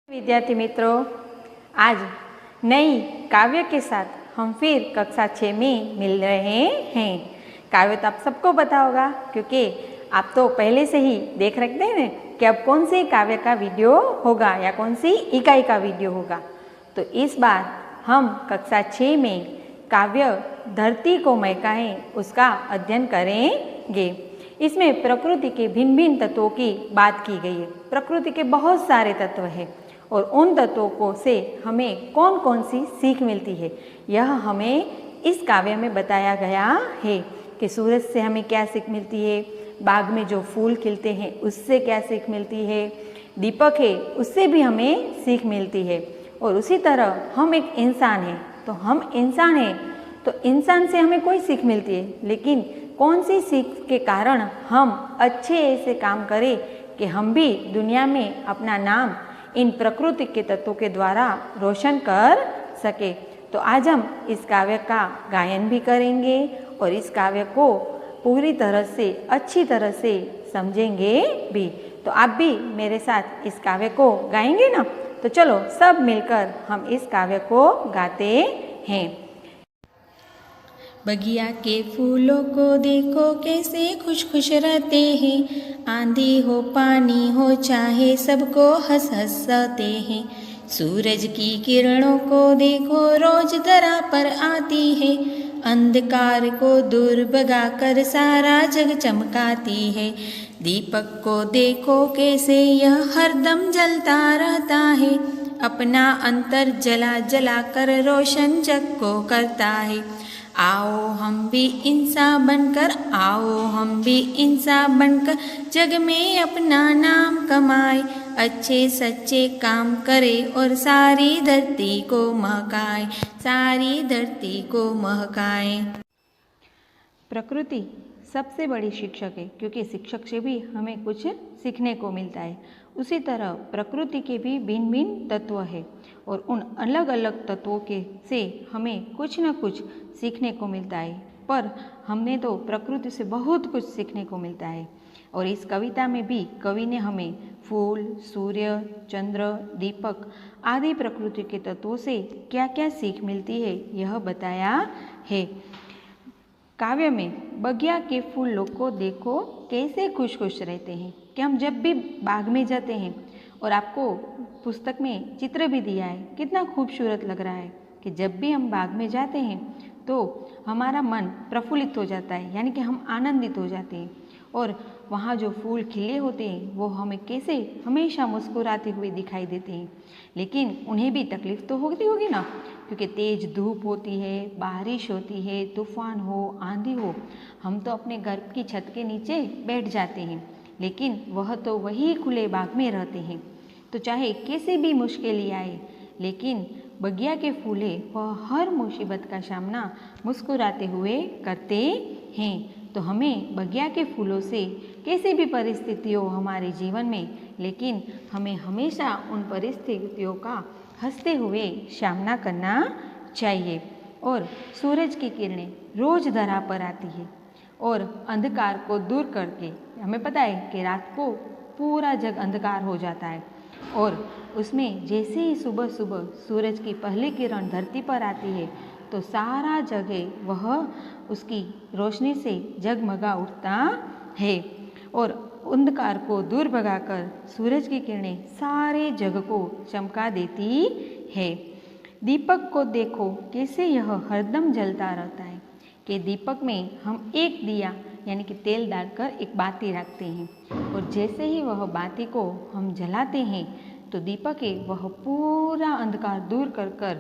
विद्यार्थी मित्रों, आज नई काव्य के साथ हम फिर कक्षा 6 में मिल रहे हैं। काव्य तो आप सबको पता होगा क्योंकि आप तो पहले से ही देख रखते हैं कि अब कौन से काव्य का वीडियो होगा या कौन सी इकाई का वीडियो होगा। तो इस बार हम कक्षा 6 में काव्य धरती को महकाए उसका अध्ययन करेंगे। इसमें प्रकृति के भिन्न भिन्न तत्वों की बात की गई है। प्रकृति के बहुत सारे तत्व हैं और उन तत्वों को से हमें कौन कौन सी सीख मिलती है, यह हमें इस काव्य में बताया गया है कि सूरज से हमें क्या सीख मिलती है, बाग में जो फूल खिलते हैं उससे क्या सीख मिलती है, दीपक है उससे भी हमें सीख मिलती है। और उसी तरह हम एक इंसान हैं, तो हम इंसान हैं तो इंसान से हमें कोई सीख मिलती है, लेकिन कौन सी सीख के कारण हम अच्छे ऐसे काम करें कि हम भी दुनिया में अपना नाम इन प्रकृति के तत्वों के द्वारा रोशन कर सके। तो आज हम इस काव्य का गायन भी करेंगे और इस काव्य को पूरी तरह से अच्छी तरह से समझेंगे भी। तो आप भी मेरे साथ इस काव्य को गाएंगे ना? तो चलो सब मिलकर हम इस काव्य को गाते हैं। बगिया के फूलों को देखो कैसे खुश खुश रहते हैं, आंधी हो पानी हो चाहे सबको हंस हंसाते हैं। सूरज की किरणों को देखो रोज धरा पर आती है, अंधकार को दूर भगाकर सारा जग चमकाती है। दीपक को देखो कैसे यह हरदम जलता रहता है, अपना अंतर जला जला कर रोशन जग को करता है। आओ हम भी इंसान बनकर, आओ हम भी इंसान बनकर जग में अपना नाम कमाए, अच्छे सच्चे काम करे और सारी धरती को महकाए, सारी धरती को महकाए। प्रकृति सबसे बड़ी शिक्षक है क्योंकि शिक्षक से भी हमें कुछ सीखने को मिलता है। उसी तरह प्रकृति के भी भिन्न भिन्न तत्व है और उन अलग अलग तत्वों के से हमें कुछ न कुछ सीखने को मिलता है। पर हमने तो प्रकृति से बहुत कुछ सीखने को मिलता है और इस कविता में भी कवि ने हमें फूल, सूर्य, चंद्र, दीपक आदि प्रकृति के तत्वों से क्या क्या सीख मिलती है यह बताया है। काव्य में बगिया के फूलों को देखो कैसे खुश खुश रहते हैं कि हम जब भी बाग में जाते हैं, और आपको पुस्तक में चित्र भी दिया है, कितना खूबसूरत लग रहा है कि जब भी हम बाग में जाते हैं तो हमारा मन प्रफुल्लित हो जाता है, यानी कि हम आनंदित हो जाते हैं। और वहाँ जो फूल खिले होते हैं वो हमें कैसे हमेशा मुस्कुराते हुए दिखाई देते हैं, लेकिन उन्हें भी तकलीफ तो होती होगी ना, क्योंकि तेज़ धूप होती है, बारिश होती है, तूफान हो, आंधी हो, हम तो अपने घर की छत के नीचे बैठ जाते हैं, लेकिन वह तो वही खुले बाग में रहते हैं। तो चाहे कैसी भी मुश्किलें आए, लेकिन बगिया के फूले वह हर मुसीबत का सामना मुस्कुराते हुए करते हैं। तो हमें बगिया के फूलों से कैसी भी परिस्थिति हो हमारे जीवन में, लेकिन हमें हमेशा उन परिस्थितियों का हंसते हुए सामना करना चाहिए। और सूरज की किरणें रोज धरा पर आती है और अंधकार को दूर करके, हमें पता है कि रात को पूरा जग अंधकार हो जाता है और उसमें जैसे ही सुबह सुबह सूरज की पहली किरण धरती पर आती है तो सारा जगह वह उसकी रोशनी से जगमगा उठता है और अंधकार को दूर भगाकर सूरज की किरणें सारे जग को चमका देती है। दीपक को देखो कैसे यह हरदम जलता रहता है कि दीपक में हम एक दिया यानी कि तेल डालकर एक बाती रखते हैं और जैसे ही वह बाती को हम जलाते हैं तो दीपक है वह पूरा अंधकार दूर कर कर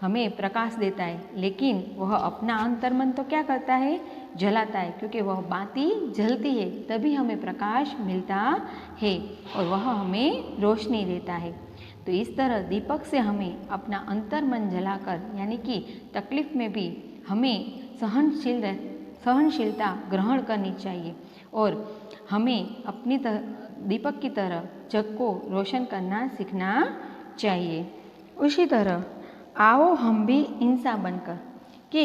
हमें प्रकाश देता है, लेकिन वह अपना अंतर्मन तो क्या करता है, जलाता है, क्योंकि वह बाती जलती है तभी हमें प्रकाश मिलता है और वह हमें रोशनी देता है। तो इस तरह दीपक से हमें अपना अंतर्मन जलाकर, यानी कि तकलीफ में भी हमें सहनशीलता ग्रहण करनी चाहिए और हमें अपनी दीपक की तरह जग को रोशन करना सीखना चाहिए। उसी तरह आओ हम भी इंसान बनकर, कि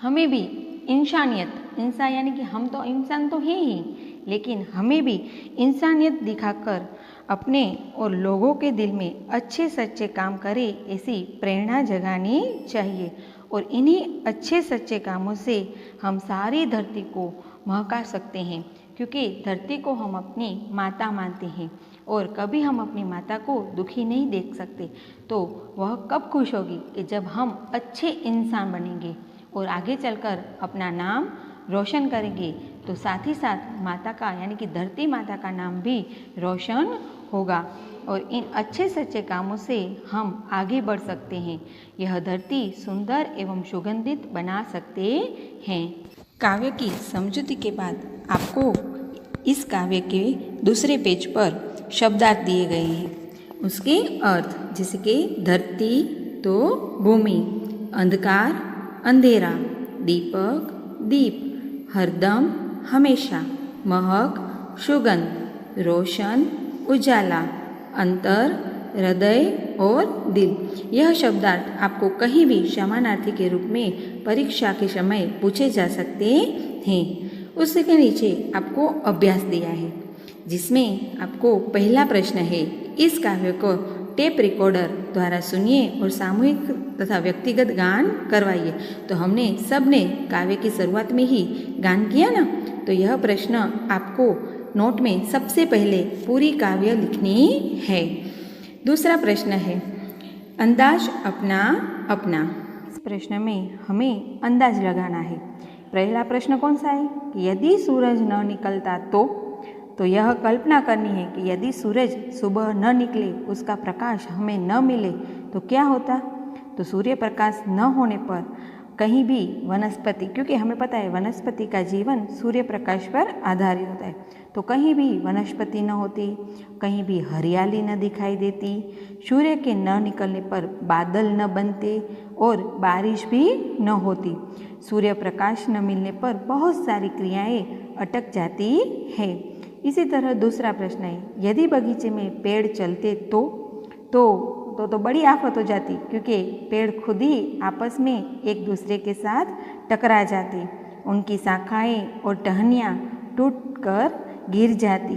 हमें भी इंसानियत, इंसान यानी कि हम तो इंसान तो हैं ही, लेकिन हमें भी इंसानियत दिखाकर अपने और लोगों के दिल में अच्छे सच्चे काम करे, ऐसी प्रेरणा जगानी चाहिए। और इन्हीं अच्छे सच्चे कामों से हम सारी धरती को महका सकते हैं, क्योंकि धरती को हम अपनी माता मानते हैं और कभी हम अपनी माता को दुखी नहीं देख सकते। तो वह कब खुश होगी कि जब हम अच्छे इंसान बनेंगे और आगे चलकर अपना नाम रोशन करेंगे, तो साथ ही साथ माता का यानी कि धरती माता का नाम भी रोशन होगा और इन अच्छे सच्चे कामों से हम आगे बढ़ सकते हैं। यह धरती सुंदर एवं सुगंधित बना सकते हैं। काव्य की समझूती के बाद आपको इस काव्य के दूसरे पेज पर शब्दार्थ दिए गए हैं। उसके अर्थ जैसे कि धरती तो भूमि, अंधकार अंधेरा, दीपक दीप, हरदम हमेशा, महक सुगंध, रोशन उजाला, अंतर हृदय और दिल। यह शब्दार्थ आपको कहीं भी समानार्थी के रूप में परीक्षा के समय पूछे जा सकते हैं। उसके नीचे आपको अभ्यास दिया है, जिसमें आपको पहला प्रश्न है, इस काव्य को टेप रिकॉर्डर द्वारा सुनिए और सामूहिक तथा व्यक्तिगत गान करवाइए। तो हमने सबने काव्य की शुरुआत में ही गान किया ना, तो यह प्रश्न आपको नोट में सबसे पहले पूरी काव्य लिखनी है। दूसरा प्रश्न है, अंदाज अपना अपना। इस प्रश्न में हमें अंदाज लगाना है। पहला प्रश्न कौन सा है कि यदि सूरज न निकलता तो यह कल्पना करनी है कि यदि सूरज सुबह न निकले, उसका प्रकाश हमें न मिले तो क्या होता। तो सूर्य प्रकाश न होने पर कहीं भी वनस्पति, क्योंकि हमें पता है वनस्पति का जीवन सूर्य प्रकाश पर आधारित होता है, तो कहीं भी वनस्पति न होती, कहीं भी हरियाली न दिखाई देती, सूर्य के न निकलने पर बादल न बनते और बारिश भी न होती। सूर्य प्रकाश न मिलने पर बहुत सारी क्रियाएं अटक जाती है। इसी तरह दूसरा प्रश्न है, यदि बगीचे में पेड़ चलते तो बड़ी आफत हो जाती, क्योंकि पेड़ खुद ही आपस में एक दूसरे के साथ टकरा जाती, उनकी शाखाएं और टहनियाँ टूटकर गिर जाती।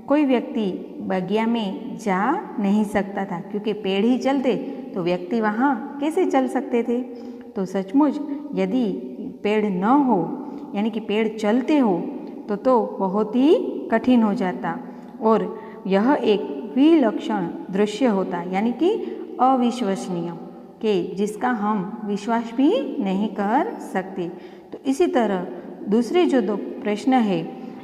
कोई व्यक्ति बगिया में जा नहीं सकता था, क्योंकि पेड़ ही चलते तो व्यक्ति वहाँ कैसे चल सकते थे। तो सचमुच यदि पेड़ न हो यानी कि पेड़ चलते हो तो बहुत ही कठिन हो जाता और यह एक विलक्षण दृश्य होता, यानी कि अविश्वसनीय, कि जिसका हम विश्वास भी नहीं कर सकते। तो इसी तरह दूसरे जो दो प्रश्न है,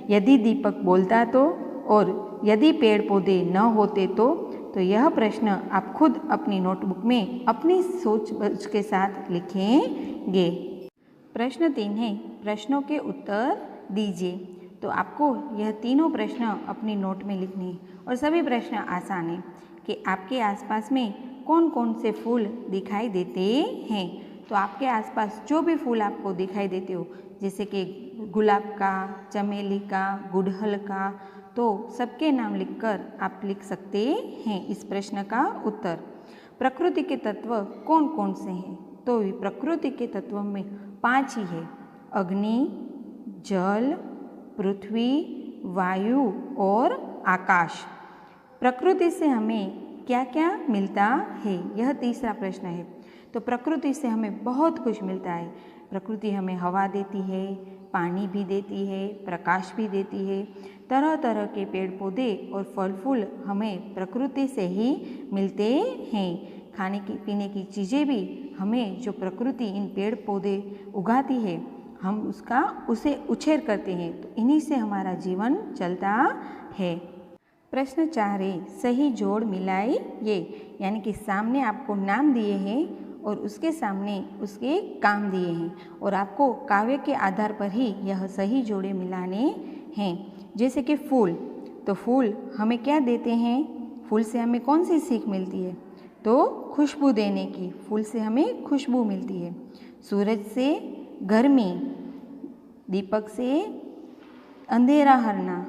यदि दीपक बोलता तो और यदि पेड़ पौधे न होते तो यह प्रश्न आप खुद अपनी नोटबुक में अपनी सोच के साथ लिखेंगे। प्रश्न 3 है, प्रश्नों के उत्तर दीजिए। तो आपको यह तीनों प्रश्न अपनी नोट में लिखने हैं और सभी प्रश्न आसान हैं कि आपके आसपास में कौन कौन से फूल दिखाई देते हैं। तो आपके आसपास जो भी फूल आपको दिखाई देते हो, जैसे कि गुलाब का, चमेली का, गुड़हल का, तो सबके नाम लिखकर आप लिख सकते हैं इस प्रश्न का उत्तर। प्रकृति के तत्व कौन कौन से हैं। तो प्रकृति के तत्व में 5 ही है, अग्नि, जल, पृथ्वी, वायु और आकाश। प्रकृति से हमें क्या क्या मिलता है, यह तीसरा प्रश्न है। तो प्रकृति से हमें बहुत कुछ मिलता है। प्रकृति हमें हवा देती है, पानी भी देती है, प्रकाश भी देती है। तरह तरह के पेड़ पौधे और फल फूल हमें प्रकृति से ही मिलते हैं। खाने की पीने की चीज़ें भी हमें जो प्रकृति इन पेड़ पौधे उगाती है, हम उसे उछेर करते हैं, तो इन्हीं से हमारा जीवन चलता है। प्रश्न 4 है, सही जोड़ मिलाइए, यानी कि सामने आपको नाम दिए हैं और उसके सामने उसके काम दिए हैं और आपको काव्य के आधार पर ही यह सही जोड़े मिलाने हैं। जैसे कि फूल, तो फूल हमें क्या देते हैं, फूल से हमें कौन सी सीख मिलती है, तो खुशबू देने की, फूल से हमें खुशबू मिलती है। सूरज से गर्मी, दीपक से अंधेरा हरना,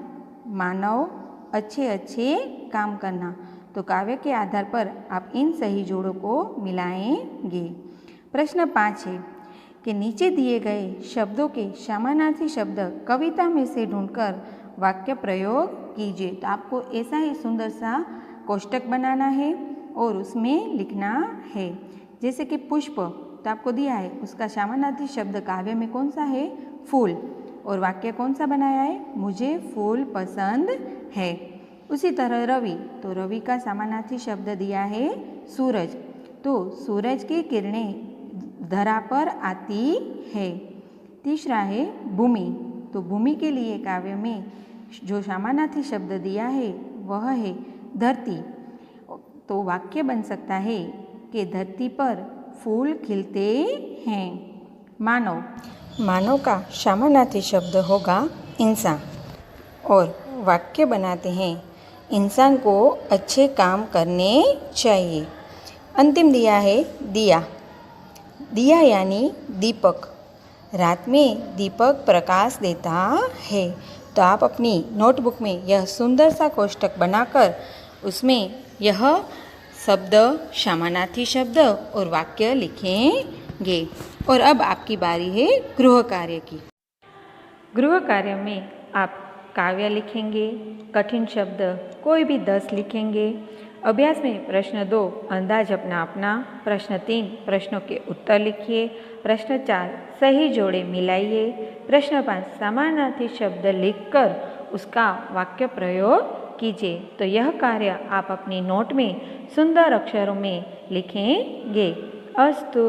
मानव अच्छे अच्छे काम करना। तो काव्य के आधार पर आप इन सही जोड़ों को मिलाएंगे। प्रश्न 5 है कि नीचे दिए गए शब्दों के समानार्थी शब्द कविता में से ढूंढकर वाक्य प्रयोग कीजिए। तो आपको ऐसा ही सुंदर सा कोष्टक बनाना है और उसमें लिखना है। जैसे कि पुष्प तो आपको दिया है, उसका समानार्थी शब्द काव्य में कौन सा है? फूल। और वाक्य कौन सा बनाया है? मुझे फूल पसंद है। उसी तरह रवि, तो रवि का समानार्थी शब्द दिया है सूरज। तो सूरज की किरणें धरा पर आती है। तीसरा है भूमि, तो भूमि के लिए काव्य में जो समानार्थी शब्द दिया है वह है धरती। तो वाक्य बन सकता है कि धरती पर फूल खिलते हैं। मानव, मानव का समानार्थी शब्द होगा इंसान। और वाक्य बनाते हैं, इंसान को अच्छे काम करने चाहिए। अंतिम दिया है दिया। दिया यानी दीपक। रात में दीपक प्रकाश देता है। तो आप अपनी नोटबुक में यह सुंदर सा कोष्टक बनाकर उसमें यह शब्द, समानार्थी शब्द और वाक्य लिखेंगे। और अब आपकी बारी है गृह कार्य की। गृह कार्य में आप काव्य लिखेंगे, कठिन शब्द कोई भी 10 लिखेंगे। अभ्यास में प्रश्न 2 अंदाज अपना अपना, प्रश्न 3 प्रश्नों के उत्तर लिखिए, प्रश्न 4 सही जोड़े मिलाइए, प्रश्न 5 समानार्थी शब्द लिखकर उसका वाक्य प्रयोग कीजिए। तो यह कार्य आप अपनी नोट में सुंदर अक्षरों में लिखेंगे। अस्तु।